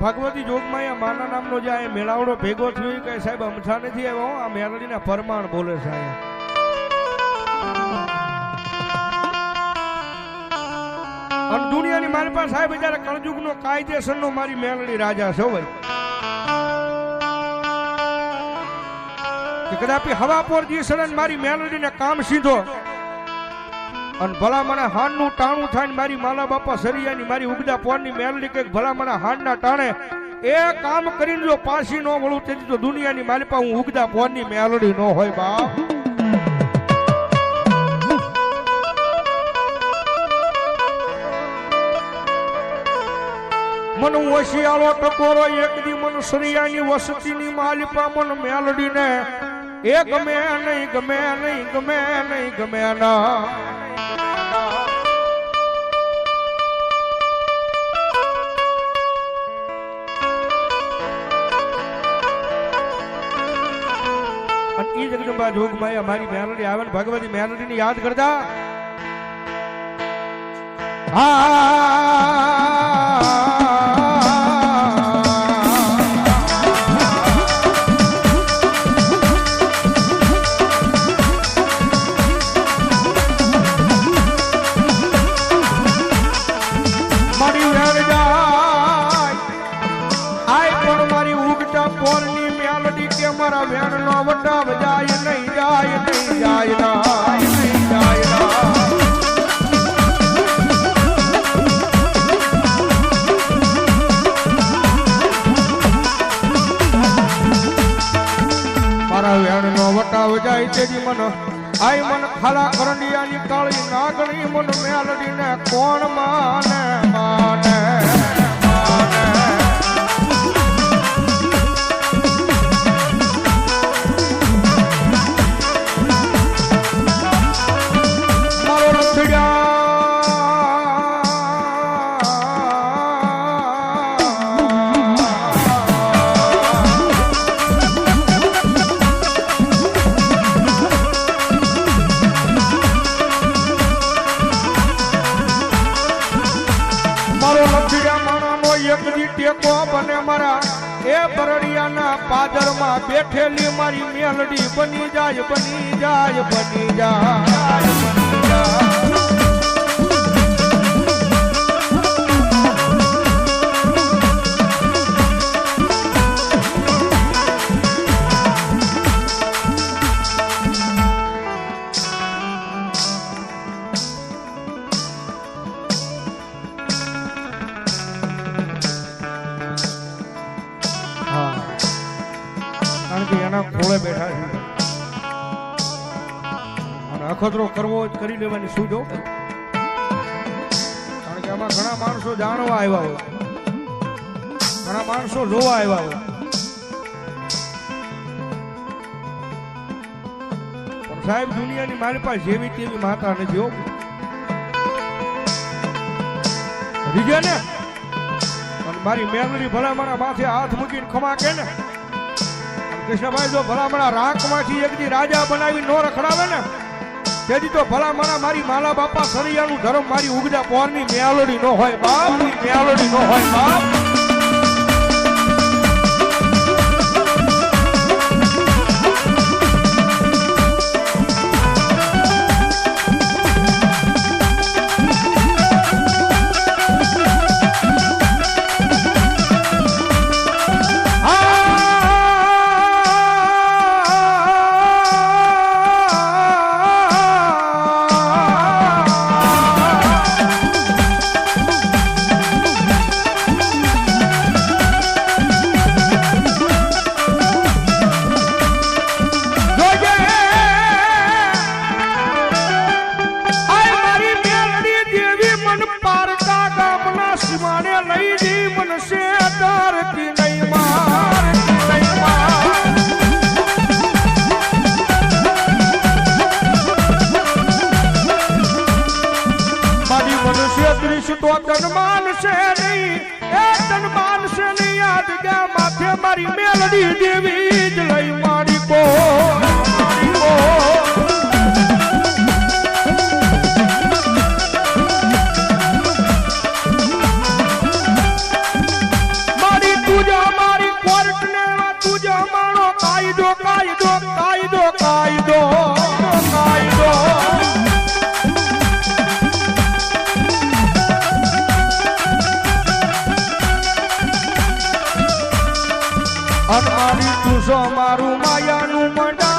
ભગવતી જોગમાં માના નામનો જે આ મેળાવડો ભેગો થયો કે સાહેબ અમથા નથી આવ્યો આ મેલડીના પરમાણ બોલે સાહેબ. અને દુનિયાની મારી પાસે સાહેબ જયારે કળજુગનો કાયદેસરનો મારી મેલડી રાજા છે ભાઈ. કદાપી હવા પર જે સડન મારી મેલડીને કામ સીધો અને ભલા મને હાનનું ટાણું થાય મારી માલા બાપા સરિયાની મારી ઉગદા પોરની મેલડી કે ભલા મને હાનના ટાણે એ કામ કરીને જો પાછી ન વળું તેથી તો દુનિયાની મારી પાસે હું ઉગદા પોરની મેલડી ન હોય બાપ. મન વશિયાળો ટકોરો એક દી મન સરિયાની વસતીની માલિપા મન મેલડીને એ ગમે નહીં ગમે નહીં ગમે નહીં ગમે ના. અને એ જગદંબા જોગમાં મારી મેલડી આવે ને ભગવતી મેલડી ને યાદ કરતા મારા વેણ નો વટાવ જાય નહીં જાય નહીં જાય ના નહીં જાય ના. મારા વેણ નો વટાવ જાય તેજી મન આઈ મન ખાલા કરંડિયાની કાળી નાગણી મન મેલડીને કોણ માને માને. એ બરડિયાના પાદરમાં બેઠેલી મારી મેલડી બની જાય બની જાય બની જાય બની જાય. એના ખોળે બેઠા છે અને અખતરો કરવો કરી લેવાની સૂઝો. કારણ કે આમાં ઘણા માણસો જાણવા આવ્યા હોય, ઘણા માણસો જોવા આવ્યા હોય, પણ સાહેબ દુનિયાની મારી પાસે જેવી તેવી માતા નથી હો. રીજે ને અને મારી મેલડી ભલા મારા માથે હાથ મૂકીને ખમા કે ને કૃષ્ણભાઈ જો ભલામણા રાંકમાંથી એકદી રાજા બનાવી નો રખડાવે ને તેથી તો ભલામણા મારી માલા બાપા સરિયાનું ધર્મ મારી ઉગદા પોરની મેલડી નો હોય બાપ, મેલડી નો હોય બાપ. તો તનમાન છે નહીં એ તનમાન છે નહીં યાદ ગયા માથે મારી મેલડી દેવી જ લઈ મારી કો મારી અનમારી તું છો મારું માયાનું મંડા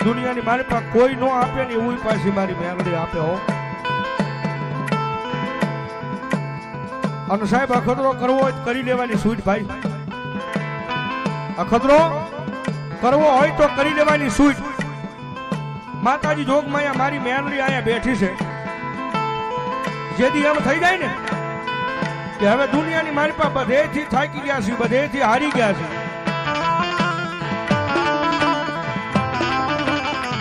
દુનિયાની મારી પાસે કોઈ નો આપે ને એવું પાછી મારી મેલડી આપે હો. અને સાહેબ અખતરો કરવો હોય તો કરી લેવાની સૂટ ભાઈ. અખતરો કરવો હોય તો કરી લેવાની સૂટ. માતાજી જોગમાયા મારી મેલડી અહીંયા બેઠી છે. જેથી એમ થઈ જાય ને કે હવે દુનિયાની મારી પાસે બધેથી થાકી ગયા છે, બધેથી હારી ગયા છે.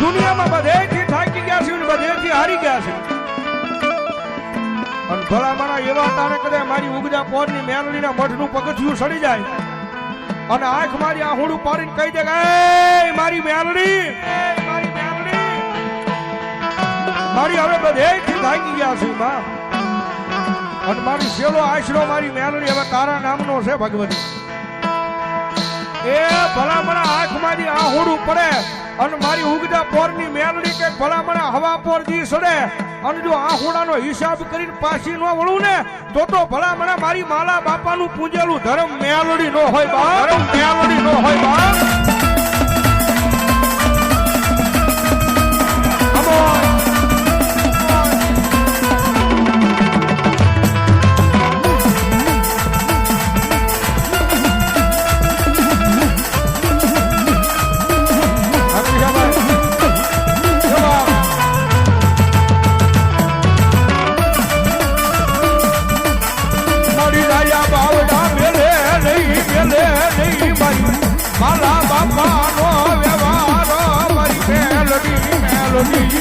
દુનિયામાં બધેથી થાકી ગયા છે, બધેથી હારી ગયા છે. અને ભલા મારા એવા તારે કદાચ મારી ઉગજા પોરની મેલડીના મઠનું પગથિયું સડી જાય અને આંખ મારી આહુડું પાડીને કહી દે કે મારી મેલડી, મારી મેલડી, મારી હવે બધેથી થાકી ગયા છે માં. અને મારી સેલો આશરો મારી મેલડી હવે તારા નામનો છે ભગવતી. એ ભલા મારા આંખ મારી આહુડું પડે અને મારી ઉગતા પોરની મેલડી કે ભલામણા હવા પોર દી સડે અને જો આહુડાનો હિસાબ કરીને પાછી ન વળું ને તો ભલામણા મારી માલા બાપાનું પૂજેલું ધર્મ મેલડી નો હોય બા, ધર્મ મેલડી નો હોય બા. માલા બાપાનો વ્યવહાર મારી મેલડી, મેલડી.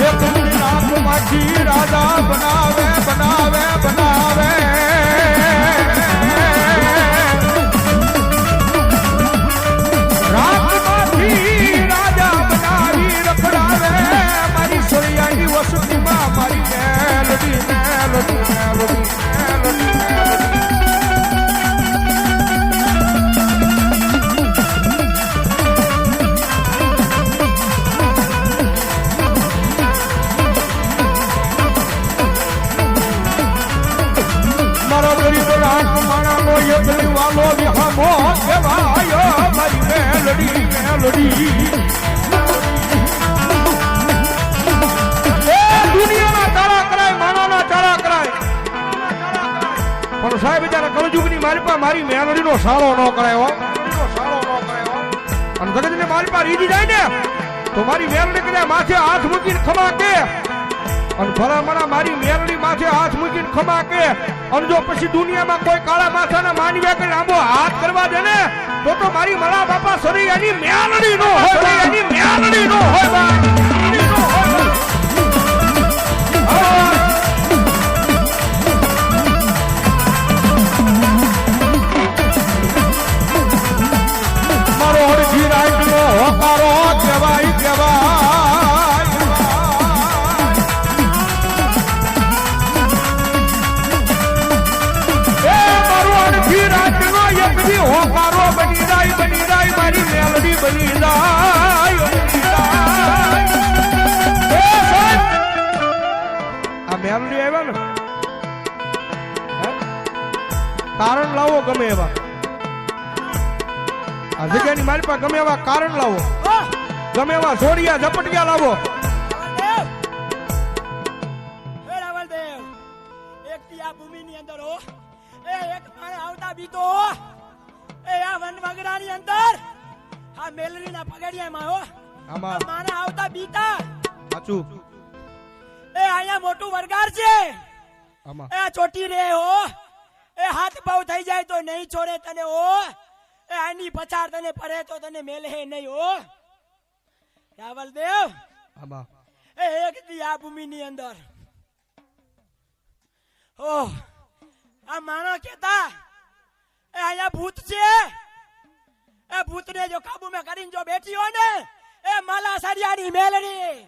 એક નાકમાંથી રાજા બનાવે, બનાવે, બનાવે. મારી મેલડી, મેલડી, મેલડી, મેલડી, મારો ગરીબ રાખ માણાનો યજ્ઞ વાલો વિહામો કહેવાયો મારી મેલડી, મેલડી. પણ સાહેબ જયારે કળજુગની મારી પાસે મારી મેલડીનો સાળો ન કરાયો, અને જગતને મારી પાસે રીજી જાય ને તો મારી મેલડી કદાચ માથે હાથ મૂકીને ખમા કે અને ભલામણા મારી મેલડી માથે હાથ મૂકીને ખમા કે અને જો પછી દુનિયામાં કોઈ કાળા માથાના માનવ્યા કે લાંબો હાથ કરવા દે ને તો મારી મારા બાપા સરી એની મેલડી નો હોય, એની મેલડી નો હોય બા. મારો હરજી રાઈટનો હોકારો કહેવાય, કહેવાય. એ મારો હરજી રાઈટનો યજ્ઞ હોકારો બની જાય, બની જાય. મારી મેલડી બની જાય, બની જાય. આ મેલડી આવ્યા ને કારણ લાવો ગમે એવા. આ જગ્યાની મારી પાસે ગમે એવા કારણ લાવો, ગમે એવા જોડિયા ઝપટિયા લાવો. એક આ ભૂમિની અંદર હો એ એક માણે આવતા બીતો એ આ વનવગડાની અંદર આ મેલડીના પગડિયામાં હો આમાં માણે આવતા બીતા સાચું. એ અહીંયા મોટું વરગાર છે આમાં એ ચોટી રે હો એ હાથ પાવ થઈ જાય તો નહીં છોડે તને હો એ આની પછાડ તને પડે તો તને મેલે નહીં હો રાવલદેવ આમાં એ એક દી આ ભૂમિની અંદર ઓહ આ માણસ કેતા એ અહીંયા ભૂત છે, એ ભૂતને જો કાબુમાં કરીને જો બેઠી હોય ને એ માલા સરિયાની મેલડી